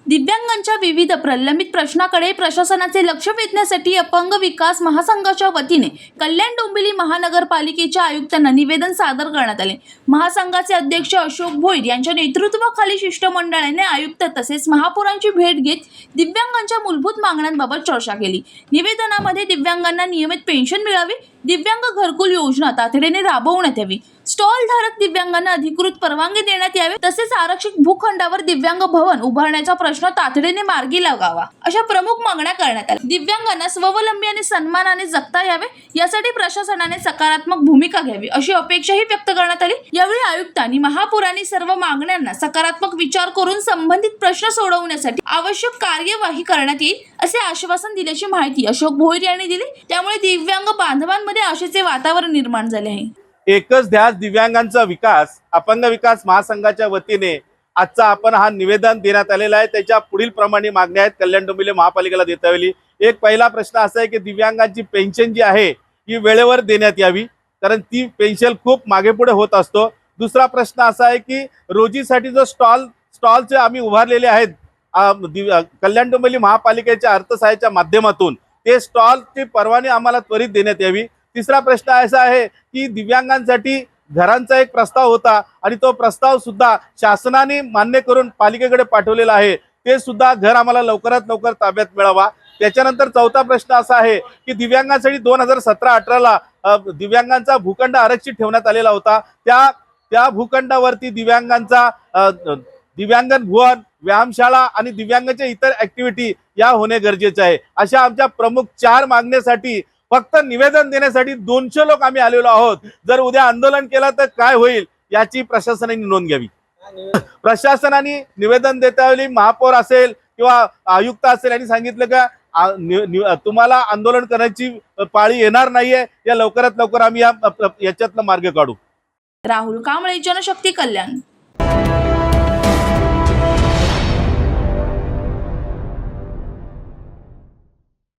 दिव्यांगांच्या विविध प्रलंबित प्रश्नाकडे प्रशासनाचे लक्ष वेधण्यासाठी अपंग विकास महासंघाच्या वतीने कल्याण डोंबिवली महानगरपालिकेच्या आयुक्तांना निवेदन सादर करण्यात आले। महासंघाचे अध्यक्ष अशोक भोईर यांच्या नेतृत्वाखाली शिष्टमंडळाने आयुक्त तसेच महापौरांची भेट घेत दिव्यांगांच्या मूलभूत मागण्यांबाबत चर्चा केली। निवेदनामध्ये दिव्यांगांना नियमित पेन्शन मिळावी, दिव्यांग घरकुल योजना तातडीने राबवण्यात यावी, स्टॉल धारक दिव्यांगांना अधिकृत परवानगी देण्यात यावे, तसेच आरक्षित भूखंडावर दिव्यांग भवन उभारण्याचा प्रश्न तातडीने मार्गी लागावा अशा प्रमुख मागण्या करण्यात आल्या। दिव्यांगांना स्वावलंबी आणि सन्मानाने जगता यावे यासाठी प्रशासनाने सकारात्मक भूमिका घ्यावी अशी अपेक्षाही व्यक्त करण्यात आली। यावेळी आयुक्तांनी महापौरांनी सर्व मागण्यांना सकारात्मक विचार करून संबंधित प्रश्न सोडवण्यासाठी आवश्यक कार्यवाही करण्यात येईल असे आश्वासन दिल्याची माहिती अशोक भोईर यांनी दिली। त्यामुळे दिव्यांग बांधवांमध्ये आशेचे वातावरण निर्माण झाले आहे। एकच ध्यास दिव्यांगांचा विकास अपंग विकास महासंघाच्या वतीने आजचा आपण हा निवेदन देण्यात आलेला आहे। त्याच्या पुढील प्रमाणे मागण्या आहेत कल्याण डोंबिवली महापालिकेला देता यावी। एक पहिला प्रश्न असा आहे की दिव्यांगांची पेन्शन जी आहे ही वेळेवर देण्यात यावी, कारण ती पेन्शन खूप मागे पुढे होत असतो। दुसरा प्रश्न असा आहे की रोजीसाठी जो स्टॉलचे आम्ही उभारलेले आहेत कल्याण डोंबिवली महापालिकेच्या अर्थसहाय्याच्या माध्यमातून ते स्टॉलची परवानगी आम्हाला त्वरित देण्यात यावी। तिसरा प्रश्न असा आहे की दिव्यांगांसाठी घरांचा एक प्रस्ताव होता आणि तो प्रस्ताव सुद्धा शासनाने मान्य करून पालिकेकडे पाठवलेला आहे, ते सुद्धा घर आम्हाला लवकरात लवकर ताब्यात मिळावा। त्याच्यानंतर चौथा प्रश्न असा आहे की दिव्यांगांसाठी 2017-18ला दिव्यांगांचा भूखंड आरक्षित ठेवण्यात आलेला होता। त्या भूखंडावरती दिव्यांगांचा दिव्यांगन भवन, व्यायामशाळा आणि दिव्यांगांच्या इतर ऍक्टिव्हिटी या होणे गरजेचे आहे। अशा आमच्या प्रमुख 4 मागण्यासाठी फक्त निवेदन देण्यासाठी 200 लोक आम्ही आलेलो आहोत। जर उद्या आंदोलन केलं तर काय होईल याची प्रशासनाने नोंद घ्यावी। प्रशासनाने निवेदन देता वेळी महापौर असेल किंवा आयुक्त असेल यांनी सांगितलं का तुम्हाला आंदोलन करण्याची पाळी येणार नाहीये, या लवकरात लवकर आम्ही याच्यातला मार्ग काढू। राहुल कांबळे, जनशक्ती, कल्याण।